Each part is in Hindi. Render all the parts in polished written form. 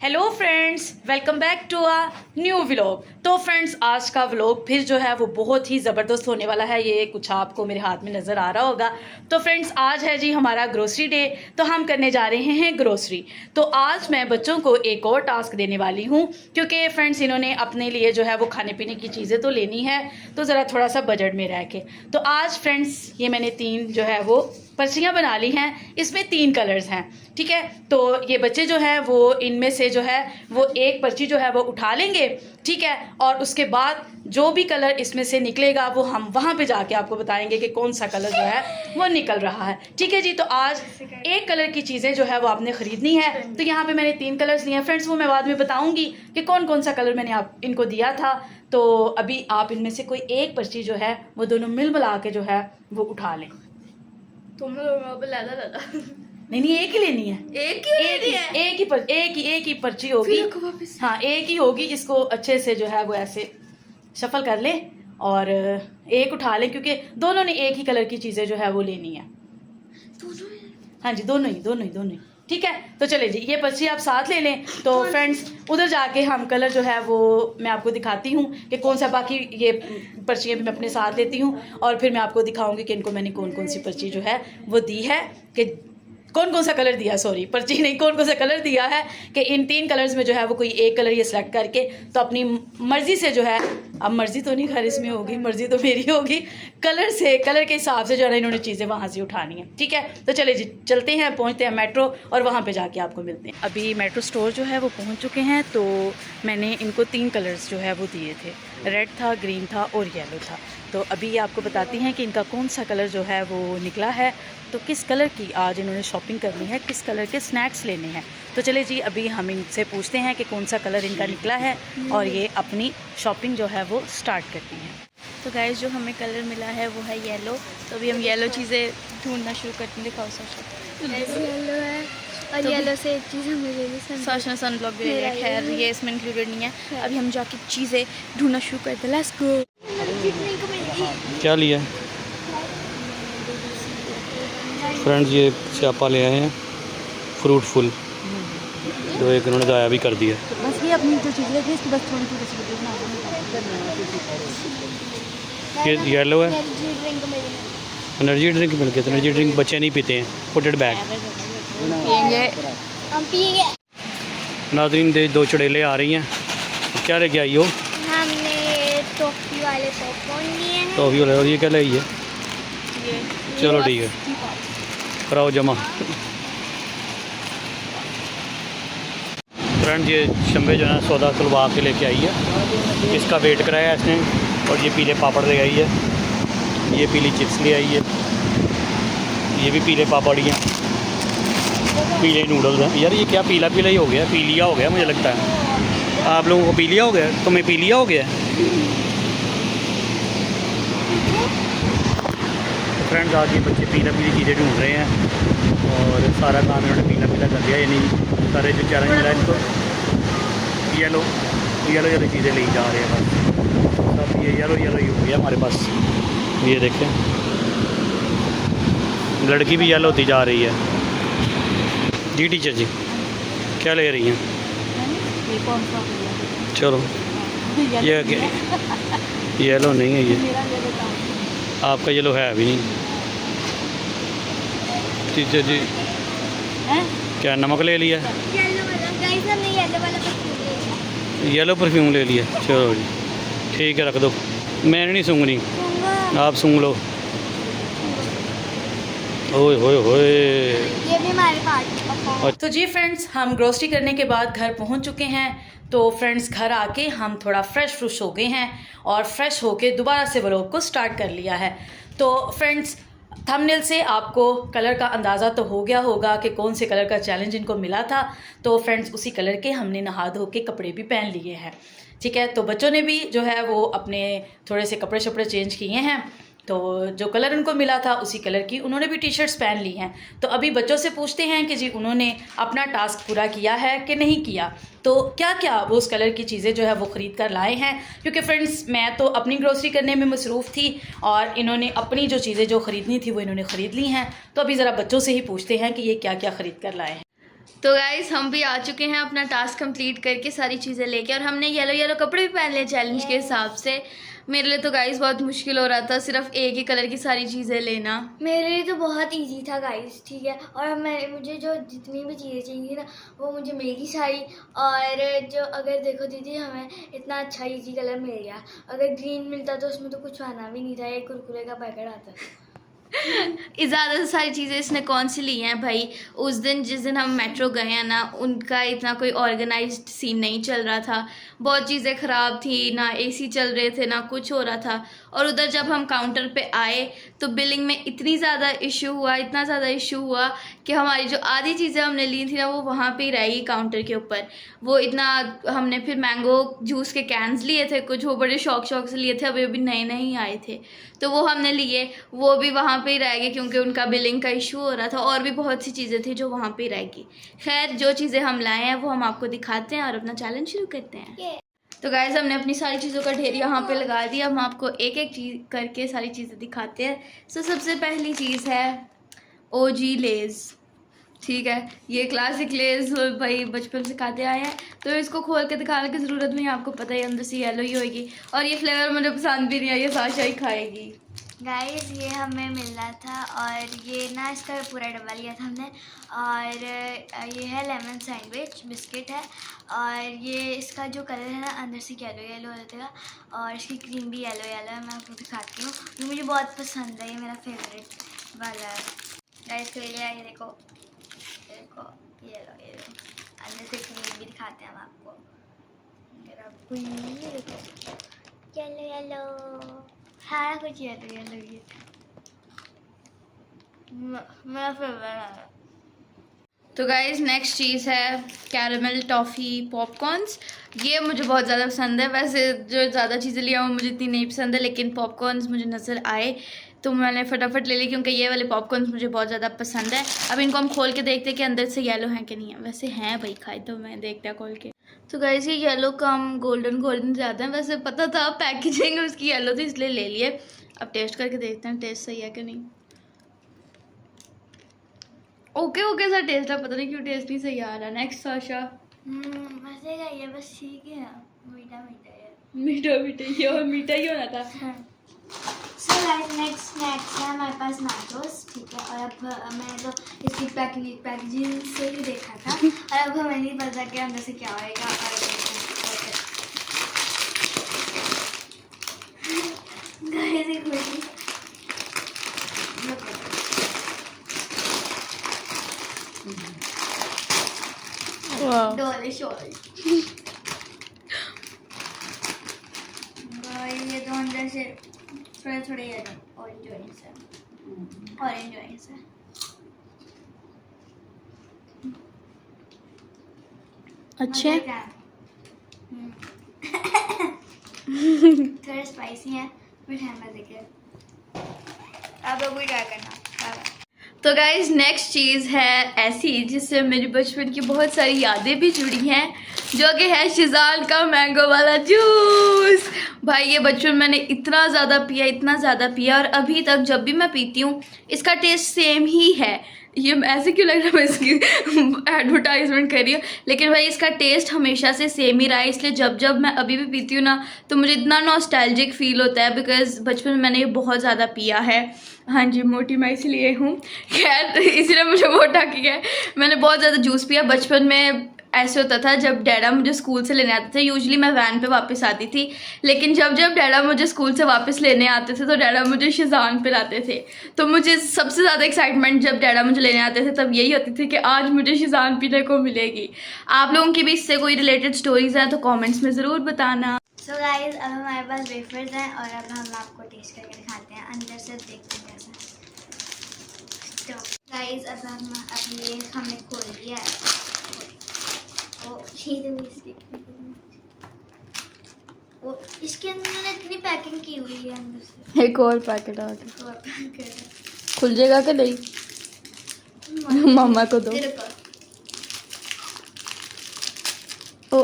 Hello friends, welcome back to a new vlog. तो फ्रेंड्स, आज का व्लॉग फिर जो है वो बहुत ही ज़बरदस्त होने वाला है। ये कुछ आपको मेरे हाथ में नज़र आ रहा होगा। तो फ्रेंड्स, आज है जी हमारा ग्रोसरी डे। तो हम करने जा रहे हैं ग्रोसरी। तो आज मैं बच्चों को एक और टास्क देने वाली हूँ, क्योंकि फ्रेंड्स इन्होंने अपने लिए जो है वो खाने पीने की चीज़ें तो लेनी है, तो ज़रा थोड़ा सा बजट में रह के। तो आज फ्रेंड्स ये मैंने 3 जो है वो पर्चियाँ बना ली हैं। इसमें 3 कलर्स हैं, ठीक है। तो ये बच्चे जो है वो इनमें से जो है वो एक पर्ची जो है वो उठा लेंगे, ठीक है। और उसके बाद जो भी कलर इसमें से निकलेगा वो हम वहाँ पे जाके आपको बताएंगे कि कौन सा कलर जो है वो निकल रहा है, ठीक है जी। तो आज एक कलर की चीज़ें जो है वो आपने ख़रीदनी है। तो यहाँ पे मैंने 3 कलर्स लिए हैं फ्रेंड्स, वो मैं बाद में बताऊँगी कि कौन कौन सा कलर मैंने आप इनको दिया था। तो अभी आप इनमें से कोई एक पर्ची जो है वो दोनों मिल मिला के जो है वो उठा लें। तुम लोग नहीं, एक ही लेनी है। एक ही लेनी है? एक ही पर्ची होगी। हाँ, एक ही होगी। इसको अच्छे से जो है वो ऐसे शफल कर ले और एक उठा ले, क्योंकि दोनों ने एक ही कलर की चीज़ें जो है वो लेनी है। हाँ जी, दोनों ही, ठीक है। तो चले जी, ये पर्ची आप साथ ले लें। तो फ्रेंड्स, उधर जाके हम कलर जो है वो मैं आपको दिखाती हूँ कि कौन सा, बाकी ये पर्चियाँ भी मैं अपने साथ लेती हूँ और फिर मैं आपको दिखाऊंगी कि इनको मैंने कौन कौन सी पर्ची जो है वो दी है, कि कौन कौन सा कलर दिया, सॉरी पर्ची नहीं, कौन कौन सा कलर दिया है, कि इन 3 कलर्स में जो है वो कोई एक कलर ये सिलेक्ट करके तो अपनी मर्ज़ी से जो है, अब मर्ज़ी तो नहीं खैर इसमें होगी, मर्ज़ी तो मेरी होगी, कलर के हिसाब से जो है इन्होंने चीज़ें वहाँ से उठानी है, ठीक है। तो चले जी, चलते हैं, पहुँचते हैं मेट्रो और वहाँ पे जाके आपको मिलते हैं। अभी मेट्रो स्टोर जो है वो पहुँच चुके हैं। तो मैंने इनको 3 कलर्स जो है वो दिए थे, रेड था, ग्रीन था और येलो था। तो अभी आपको बताती हैं कि इनका कौन सा कलर जो है वो निकला है, तो किस कलर की आज इन्होंने शॉपिंग करनी है, किस कलर के स्नैक्स लेने हैं। तो चले जी, अभी हम इनसे पूछते हैं कि कौन सा कलर इनका निकला है और ये अपनी शॉपिंग जो है वो स्टार्ट करती हैं। तो गाइस, जो हमें कलर मिला है वो है येलो। तो अभी हम येलो चीज़ें ढूंढना शुरू करते हैं। दिखाओ साशा, येलो है और तो येलो से एक चीज़ हमें ले ली। साशा ने सनब्लॉक भी ले लिया, खैर ये इसमें इंक्लूडेड नहीं है। अभी हम जाके चीज़ें ढूंढना शुरू करते हैं। Let's go. क्या लिया फ्रेंड्स? ये स्यापा ले आए हैं फ्रूटफुल, जो एक उन्होंने ज़ाया भी कर दिया। बस ये अपनी जो चीज़ें थी इसकी बस थोड़ी सी ये येलो है, एनर्जी ड्रिंक मिल गया। तो एनर्जी ड्रिंक बच्चे नहीं पीते हैं, पुट इट बैक। पियेंगे। हम पिएंगे। नाज़रीन, 2 चुड़ैलें आ रही हैं। क्या लेके आई हो? हमने टॉफी वाले पॉपकॉर्न लिए हैं। टॉफी वाले, और ये क्या लाई है? चलो ठीक है, कराओ जमा। फ्रेंड्स, ये शंबे जो है सौदा खुलवा के लेके आई है। इसका वेट कराया इसने, और ये पीले पापड़ ले आई है, ये पीली चिप्स ले आई है, ये भी पीले पापड़ ही हैं, पीले नूडल्स हैं। यार ये क्या पीला ही हो गया, पीलिया हो गया मुझे लगता है। आप लोगों को पीलिया हो गया, तुम्हें पीलिया हो गया है? फ्रेंड्स, आज ये बच्चे पीली चीज़ें ढूंढ रहे हैं और सारा काम इन्होंने पीला कर दिया। यानी सारे जो चैलेंज मिला इनको येलो चीज़ें ले जा रहे हैं बस। सब ये येलो ही हो गया हमारे पास। ये देखें, लड़की भी येलो होती जा रही है। जी टीचर जी, क्या ले रही हैं? चलो, ये येलो नहीं है, ये आपका येलो है अभी नहीं। टीचर जी क्या नमक ले लिया? येलो परफ्यूम ले लिया। चलो जी, ठीक है, रख दो। मैंने नहीं सूंघनी, आप सूंघ लो। ओए होए होए। ये भी हमारे पास। तो जी फ्रेंड्स, हम ग्रोसरी करने के बाद घर पहुंच चुके हैं। तो फ्रेंड्स, घर आके हम थोड़ा फ्रेश हो गए हैं और फ्रेश होके दोबारा से व्लॉग को स्टार्ट कर लिया है। तो फ्रेंड्स, थंबनेल से आपको कलर का अंदाज़ा तो हो गया होगा कि कौन से कलर का चैलेंज इनको मिला था। तो फ्रेंड्स, उसी कलर के हमने नहा धो के कपड़े भी पहन लिए हैं, ठीक है। तो बच्चों ने भी जो है वो अपने थोड़े से कपड़े शपड़े चेंज किए हैं। तो जो कलर उनको मिला था उसी कलर की उन्होंने भी टी शर्ट्स पहन ली हैं। तो अभी बच्चों से पूछते हैं कि जी उन्होंने अपना टास्क पूरा किया है कि नहीं किया, तो क्या क्या वो उस कलर की चीज़ें जो है वो ख़रीद कर लाए हैं। क्योंकि फ्रेंड्स, मैं तो अपनी ग्रोसरी करने में मसरूफ़ थी और इन्होंने अपनी जो चीज़ें जो ख़रीदनी थी वो इन्होंने ख़रीद ली हैं। तो अभी ज़रा बच्चों से ही पूछते हैं कि ये क्या क्या ख़रीद कर लाए हैं। तो गाइस हम भी आ चुके हैं अपना टास्क कंप्लीट करके सारी चीज़ें लेके, और हमने येलो येलो कपड़े भी पहन लिए चैलेंज के हिसाब से। मेरे लिए तो गाइस बहुत मुश्किल हो रहा था सिर्फ एक ही कलर की सारी चीज़ें लेना। मेरे लिए तो बहुत इजी था गाइस, ठीक है। और मुझे जो जितनी भी चीज़ें चाहिए ना वो मुझे मिल गई सारी। और जो अगर देखो दीदी, हमें इतना अच्छा इजी कलर मिल गया। अगर ग्रीन मिलता तो उसमें तो कुछ आना भी नहीं था, एक कुरकुरे का पैकेट आता था। ज़्यादा सारी चीज़ें इसने कौन सी ली हैं भाई। उस दिन जिस दिन हम मेट्रो गए हैं ना, उनका इतना कोई ऑर्गेनाइज्ड सीन नहीं चल रहा था, बहुत चीज़ें ख़राब थी, ना एसी चल रहे थे ना कुछ हो रहा था। और उधर जब हम काउंटर पे आए तो बिलिंग में इतनी ज़्यादा इशू हुआ, इतना ज़्यादा इशू हुआ कि हमारी जो आधी चीज़ें हमने ली थी ना वो वहाँ पे ही रहेगी काउंटर के ऊपर। वो इतना, हमने फिर मैंगो जूस के कैंस लिए थे कुछ, वो बड़े शौक से लिए थे, अभी अभी नए नए ही आए थे, तो वो हमने लिए, वो भी वहाँ पे ही रह गए क्योंकि उनका बिलिंग का इशू हो रहा था। और भी बहुत सी चीज़ें थी जो वहाँ पे ही रहेगी। खैर जो चीज़ें हम लाए हैं वो हम आपको दिखाते हैं और अपना चैलेंज शुरू करते हैं। तो गाइस हमने अपनी सारी चीज़ों का ढेर यहाँ पे लगा दिया। हम आपको एक एक चीज़ करके सारी चीज़ें दिखाते हैं। तो सबसे पहली चीज़ है ओजी लेज़, ठीक है। ये क्लासिक लेज़ भाई बचपन से खाते आए हैं, तो इसको खोल के दिखाने की ज़रूरत नहीं, आपको पता है अंदर से येलो ही होगी। और ये फ्लेवर मुझे पसंद भी नहीं है, ये साशा ही खाएगी। गाइस ये हमें मिल रहा था, और ये ना इसका पूरा डब्बा लिया था हमने। और ये है लेमन सैंडविच बिस्किट है, और ये इसका जो कलर है ना अंदर से येलो येलो होता है, और इसकी क्रीम भी येलो येलो है। मैं आपको दिखाती हूँ, ये मुझे बहुत पसंद है, ये मेरा फेवरेट वाला है। गाइस तो ये देखो येलो अंदर से क्रीम भी दिखाते हैं हम आपको। येलो येलो सारा कुछ येलो येलो ये मेरा फेवरेट है। तो गाइज़ नेक्स्ट चीज़ है कैरामल टॉफ़ी पॉपकॉर्न्स। ये मुझे बहुत ज़्यादा पसंद है। वैसे जो ज़्यादा चीज़ें लिया वो मुझे इतनी नहीं पसंद है, लेकिन पॉपकॉर्न्स मुझे नज़र आए तो मैंने फटाफट ले ली क्योंकि ये वाले पॉपकॉर्न्स मुझे बहुत ज़्यादा पसंद है। अब इनको हम खोल के देखते हैं कि अंदर से येलो हैं कि नहीं है। वैसे हैं भाई, खाए तो मैं देखते हैं खोल के। तो गाइज़ ये येलो कम गोल्डन ज़्यादा है। वैसे पता था पैकेजिंग उसकी येलो थी इसलिए ले लिए। अब टेस्ट करके देखते हैं टेस्ट सही है कि नहीं। ओके सा टेस्ट है, पता नहीं क्यों टेस्ट नहीं सही आ रहा। Next Sasha. मजे का ये बस ठीक है ना, मीठा है, मीठा ये और मीठा ही होना था। सो गाइस नेक्स्ट स्नैक्स है हमारे पास नाचोस, ठीक है। और अब मैंने तो इसकी पैकेजिंग से ही देखा था, और अब हमें नहीं पता कि अंदर से क्या होएगा। ये तो अंदर से थोड़े ऑरेंज है। अच्छे थोड़े स्पाइसी हैं, फिर है मजे के। अब कोई क्या करना। तो गाइज नेक्स्ट चीज़ है ऐसी जिससे मेरी बचपन की बहुत सारी यादें भी जुड़ी हैं, जो कि है शिज़ान का मैंगो वाला जूस। भाई ये बचपन मैंने इतना ज़्यादा पिया और अभी तक जब भी मैं पीती हूँ इसका टेस्ट सेम ही है। ये ऐसे क्यों लग रहा है मैं इसकी एडवर्टाइजमेंट कर रही हूँ, लेकिन भाई इसका टेस्ट हमेशा से सेम ही रहा है। इसलिए जब मैं अभी भी पीती हूँ ना तो मुझे इतना नॉस्टैल्जिक फील होता है, बिकॉज बचपन में मैंने ये बहुत ज़्यादा पिया है। हाँ जी, मोटी मैं इसलिए हूँ, खैर इसलिए मुझे मोटा किया है। मैंने बहुत ज़्यादा जूस पिया बचपन में। ऐसे होता था जब डैडा मुझे स्कूल से लेने आते थे, यूजुअली मैं वैन पे वापस आती थी, लेकिन जब डैडा मुझे स्कूल से वापस लेने आते थे तो डैडा मुझे शिज़ान पिलाते थे। तो मुझे सबसे ज़्यादा एक्साइटमेंट जब डैडा मुझे लेने आते थे तब यही होती थी कि आज मुझे शिज़ान पीने को मिलेगी। आप लोगों की भी इससे कोई रिलेटेड स्टोरीज़ हैं तो कॉमेंट्स में ज़रूर बताना। सो गाइज अब हमारे पास वेफर्स हैं और अब हम आपको टेस्ट करके दिखाते हैं, अंदर से देखते हैं कैसा। तो गाइज अब हमने खोल दिया है। इसके अंदर इतनी पैकिंग की हुई है, अंदर से एक और पैकेट आ गया, खुल जाएगा कि नहीं? मामा को दो। ओ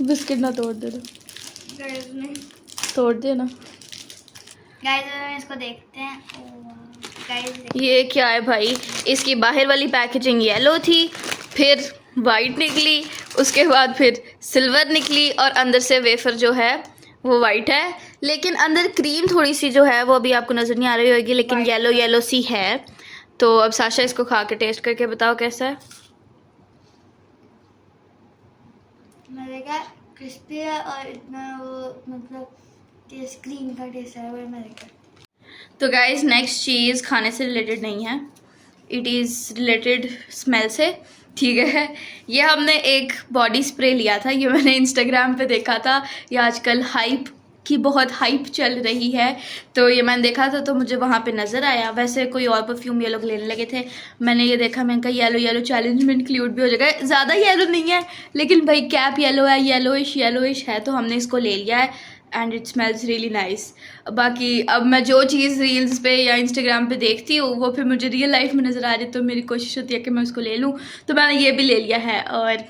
बिस्किट ना तोड़ दे, तोड़ दे ना। गाइस इसको देखते हैं। गाइस ये क्या है भाई, इसकी बाहर वाली पैकेजिंग येलो थी फिर वाइट निकली, उसके बाद फिर सिल्वर निकली और अंदर से वेफर जो है वो वाइट है, लेकिन अंदर क्रीम थोड़ी सी जो है वो अभी आपको नज़र नहीं आ रही होगी, लेकिन येलो येलो सी है। तो अब साशा इसको खा के टेस्ट करके बताओ कैसा है। मज़े का, क्रिस्पी है और इतना वो मतलब टेस्ट क्रीम का टेस्ट है, वो मज़े का। तो गाइज नेक्स्ट चीज़ खाने से रिलेटेड नहीं है, इट इज़ रिलेटेड स्मेल से, ठीक है। ये हमने एक बॉडी स्प्रे लिया था, ये मैंने इंस्टाग्राम पे देखा था, ये आजकल हाइप की बहुत हाइप चल रही है, तो ये मैंने देखा था तो मुझे वहाँ पे नज़र आया। वैसे कोई और परफ्यूम ये लोग लेने लगे थे, मैंने ये देखा, मैंने कहा येलो येलो चैलेंज में इंक्लूड भी हो जाएगा। ज़्यादा येलो नहीं है लेकिन भाई कैप येलो है, येलोइश है, तो हमने इसको ले लिया है and it smells really nice. बाकी अब मैं जो चीज़ रील्स पे या इंस्टाग्राम पे देखती हूँ वो फिर मुझे रियल लाइफ में नज़र आ रही है, तो मेरी कोशिश होती है कि मैं उसको ले लूँ, तो मैंने ये भी ले लिया है और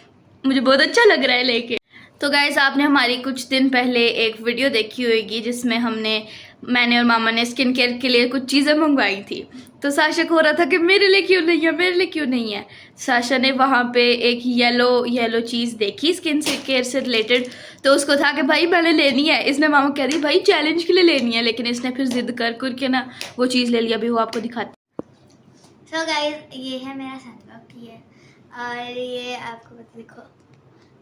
मुझे बहुत अच्छा लग रहा है लेके। तो गाइज़ आपने हमारी कुछ दिन पहले एक वीडियो देखी होगी जिसमें मैंने और मामा ने स्किन केयर के लिए कुछ चीज़ें मंगवाई थी, तो साशा को हो रहा था कि मेरे लिए क्यों नहीं है, मेरे लिए क्यों नहीं है। साशा ने वहाँ पे एक येलो चीज़ देखी स्किन केयर से रिलेटेड, तो उसको था कि भाई मैंने लेनी है। इसने मामा कह दी भाई चैलेंज के लिए लेनी है, लेकिन इसने फिर जिद कर के ना वो चीज़ ले लिया। अभी वो आपको दिखाती। सो गाइस ये है मेरा सनब्लॉक, ये और ये आपको बता, देखो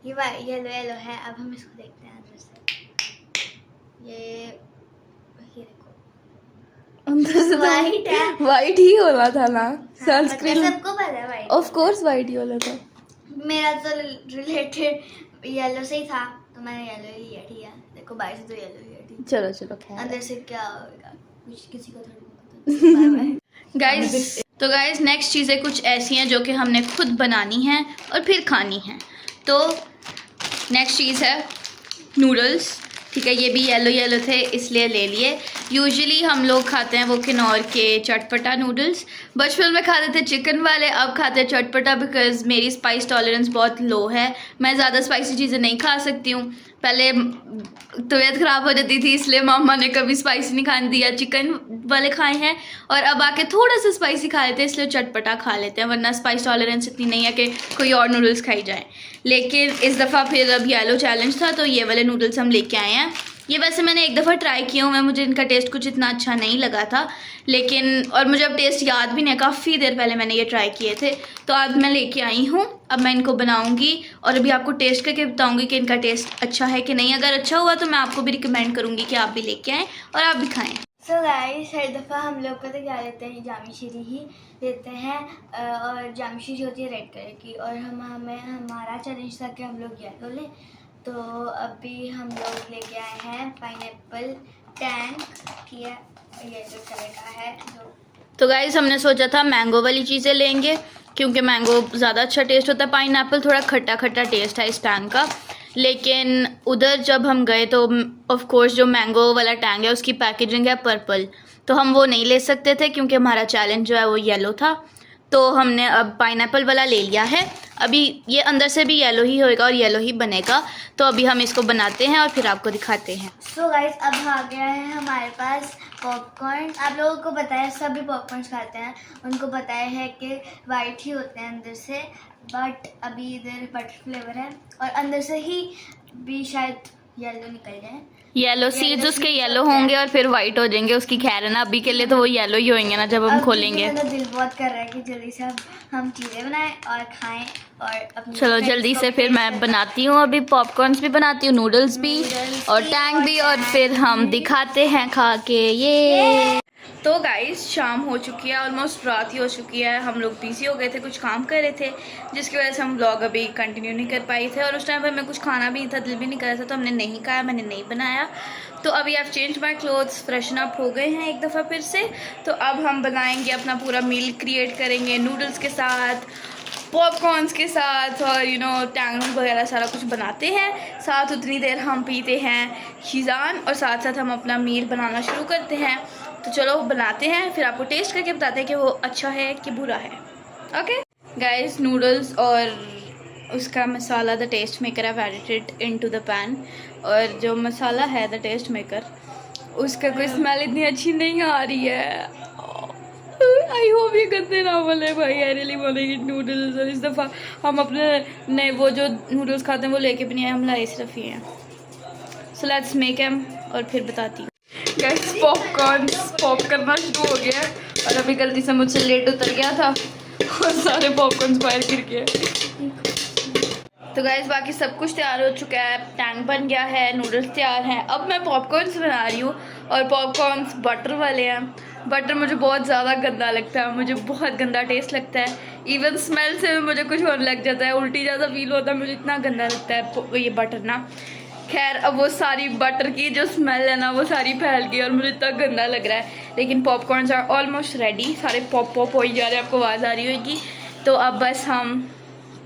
ये येलो है। अब हम इसको देखते हैं अंदर से, ये देखो अंदर से वाइट है, वाइट ही होना था ना, सनस्क्रीन सबको पता है वाइट, ऑफ कोर्स वाइट ही होना था। मेरा तो रिलेटेड येलो से ही था तो मैंने येलो ही लिया, ठीक है। देखो बाहर से तो येलो ही है, ठीक है। चलो खैर, अंदर से क्या होगा कुछ किसी को थोड़ी पता। गाइज तो गाइज नेक्स्ट चीज़ें कुछ ऐसी हैं जो कि हमने खुद बनानी हैं और फिर खानी हैं। तो नेक्स्ट चीज़ है नूडल्स, ठीक है। ये भी येलो थे इसलिए ले लिए। यूजुअली हम लोग खाते हैं वो किन्नौर के चटपटा नूडल्स, बचपन में खाते थे चिकन वाले, अब खाते हैं चटपटा बिकॉज मेरी स्पाइस टॉलरेंस बहुत लो है, मैं ज़्यादा स्पाइसी चीज़ें नहीं खा सकती हूँ। पहले तबीयत ख़राब हो जाती थी इसलिए मामा ने कभी स्पाइसी नहीं खाने दिया, चिकन वाले खाए हैं, और अब आके थोड़ा सा स्पाइसी खा लेते हैं इसलिए चटपटा खा लेते हैं, वरना स्पाइस टॉलरेंस इतनी नहीं है कि कोई और नूडल्स खाई जाए। लेकिन इस दफ़ा फिर अब येलो चैलेंज था तो ये वाले नूडल्स हम लेके आए हैं। ये वैसे मैंने एक दफ़ा ट्राई किया हूँ, मुझे इनका टेस्ट कुछ इतना अच्छा नहीं लगा था, लेकिन और मुझे अब टेस्ट याद भी नहीं, काफ़ी देर पहले मैंने ये ट्राई किए थे, तो अब मैं लेके आई हूँ। अब मैं इनको बनाऊँगी और अभी आपको टेस्ट करके बताऊँगी कि इनका टेस्ट अच्छा है कि नहीं। अगर अच्छा हुआ तो मैं आपको भी रिकमेंड करूँगी कि आप भी लेके आएँ और आप भी खाएँ। सो गाइस हर दफ़ा हम लोग पता क्या लेते हैं, जामी शीरी ही लेते हैं, और जामी शीरी होती है रेड कलर की, और हमारा चैलेंज था कि हम लोग येलो लें, तो अभी हम लोग लेके आए हैं पाइनएप्पल टैंग, ठीक है, येलो कलर का है जो। तो गाइज़ हमने सोचा था मैंगो वाली चीज़ें लेंगे क्योंकि मैंगो ज़्यादा अच्छा टेस्ट होता है, पाइनएप्पल थोड़ा खट्टा खट्टा टेस्ट है इस टैंग का। लेकिन उधर जब हम गए तो ऑफ कोर्स जो मैंगो वाला टैंग है उसकी पैकेजिंग है पर्पल, तो हम वो नहीं ले सकते थे क्योंकि हमारा चैलेंज जो है वो येलो था, तो हमने अब पाइनएप्पल वाला ले लिया है। अभी ये अंदर से भी येलो ही होएगा और येलो ही बनेगा, तो अभी हम इसको बनाते हैं और फिर आपको दिखाते हैं। सो गाइस अब आ गया है हमारे पास पॉपकॉर्न। आप लोगों को पता है सभी पॉपकॉर्न खाते हैं, उनको पता है कि वाइट ही होते हैं अंदर से, बट अभी इधर बटर फ्लेवर है और अंदर से ही भी शायद येलो निकल जाए। येलो सीड्स उसके येलो होंगे और फिर वाइट हो जाएंगे, उसकी खैर है ना, अभी के लिए तो वो येलो ही होंगे ना जब हम खोलेंगे। मेरा दिल बहुत कर रहा है कि जल्दी से हम चीज़ें बनाएं और खाएं और अपने चलो जल्दी से फिर मैं बनाती हूँ, अभी पॉपकॉर्न्स भी बनाती हूँ, नूडल्स भी और टैंग भी, और फिर हम दिखाते हैं खा के। ये तो गाइस शाम हो चुकी है, ऑलमोस्ट रात ही हो चुकी है। हम लोग बिजी हो गए थे, कुछ काम कर रहे थे जिसकी वजह से हम व्लॉग अभी कंटिन्यू नहीं कर पाए थे, और उस टाइम पर हमें कुछ खाना भी नहीं था, दिल भी नहीं कर रहा था, तो हमने नहीं खाया, मैंने नहीं बनाया। तो अभी आप change my clothes, freshen up हो गए हैं एक दफ़ा फिर से, तो अब हम बनाएंगे अपना पूरा मील क्रिएट करेंगे नूडल्स के साथ, पॉपकॉर्न्स के साथ, और टैंग वगैरह सारा कुछ बनाते हैं। साथ उतनी देर हम पीते हैं शीज़ान और साथ साथ हम अपना मील बनाना शुरू करते हैं। तो चलो बनाते हैं, फिर आपको टेस्ट करके बताते हैं कि वो अच्छा है कि बुरा है। ओके गाइस, नूडल्स और उसका मसाला the taste maker have added it into the pan, और जो मसाला है द टेस्ट मेकर उसका कोई स्मेल इतनी अच्छी नहीं आ रही है। आई होप ये गंदे ना बोले भाई। I really want to eat noodles. और इस दफ़ा हम अपने नए वो जो नूडल्स खाते हैं वो लेके भी नहीं आए, हम लाए सिर्फ ये हैं। सो लेट्स मेक एम और फिर बताती हूँ। गाइस पॉपकॉर्न पॉप करना शुरू हो गया है और अभी गलती से मुझसे लेट उतर गया था और सारे पॉपकॉर्न बाहर गिर गए। तो गाइस बाकी सब कुछ तैयार हो चुका है, टैंक बन गया है, नूडल्स तैयार हैं। अब मैं पॉपकॉर्न्स बना रही हूँ और पॉपकॉर्न्स बटर वाले हैं। बटर मुझे बहुत ज़्यादा गंदा लगता है, मुझे बहुत गंदा टेस्ट लगता है। इवन स्मेल से भी मुझे कुछ होने लग जाता है, उल्टी ज़्यादा फील होता है, मुझे इतना गंदा लगता है ये बटर ना। खैर अब वो सारी बटर की जो स्मेल है ना वो सारी फैल गई और मुझे इतना गंदा लग रहा है। लेकिन पॉपकॉर्न्स आर ऑलमोस्ट रेडी, सारे पॉप पॉप हो ही जा रहे हैं, आपको आवाज़ आ रही होगी। तो अब बस हम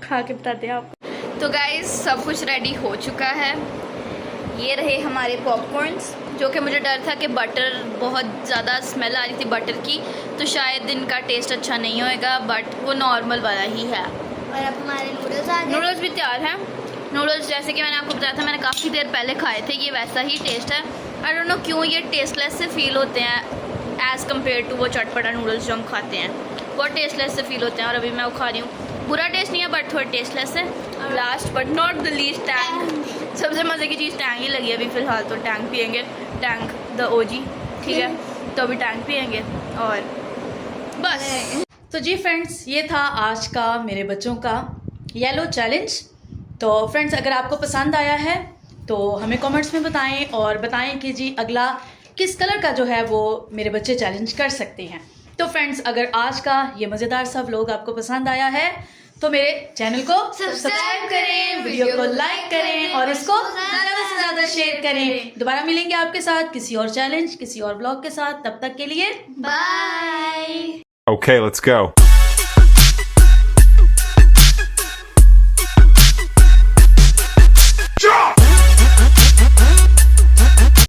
खा के बताते हैं आपको। तो गाइस सब कुछ रेडी हो चुका है। ये रहे हमारे पॉपकॉर्न्स, जो कि मुझे डर था कि बटर बहुत ज़्यादा स्मेल आ रही थी बटर की, तो शायद इनका टेस्ट अच्छा नहीं होएगा, बट वो नॉर्मल वाला ही है। और अब हमारे नूडल्स आ गए। नूडल्स भी तैयार हैं। नूडल्स जैसे कि मैंने आपको बताया था, मैंने काफ़ी देर पहले खाए थे, ये वैसा ही टेस्ट है। आई डोंट नो क्यों ये टेस्टलेस से फील होते हैं एज़ कम्पेयर टू वो चटपटा नूडल्स जो हम खाते हैं, बहुत टेस्टलेस से फील होते हैं। और अभी मैं वो खा रही हूँ, बुरा टेस्ट नहीं है बट थोड़ा टेस्टलेस है। Last but not the least Tang, सबसे मज़े की चीज़ टैंग ही लगी है अभी फ़िलहाल। तो टैंग पियेंगे, टैंग द ओजी, ठीक है। तो अभी टैंग पियेंगे और बस। तो जी फ्रेंड्स, ये था आज का मेरे बच्चों का येलो चैलेंज। तो फ्रेंड्स अगर आपको पसंद आया है तो हमें कमेंट्स में बताएं और बताएं कि जी अगला किस कलर का जो है वो मेरे बच्चे चैलेंज कर सकते हैं। तो फ्रेंड्स अगर आज का ये मज़ेदार सा व्लॉग आपको पसंद आया है तो मेरे चैनल को सब्सक्राइब करें, वीडियो को लाइक करें और इसको ज़्यादा से ज़्यादा शेयर करें। दोबारा मिलेंगे आपके साथ किसी और चैलेंज, किसी और व्लॉग के साथ। तब तक के लिए बाय। Okay, let's go.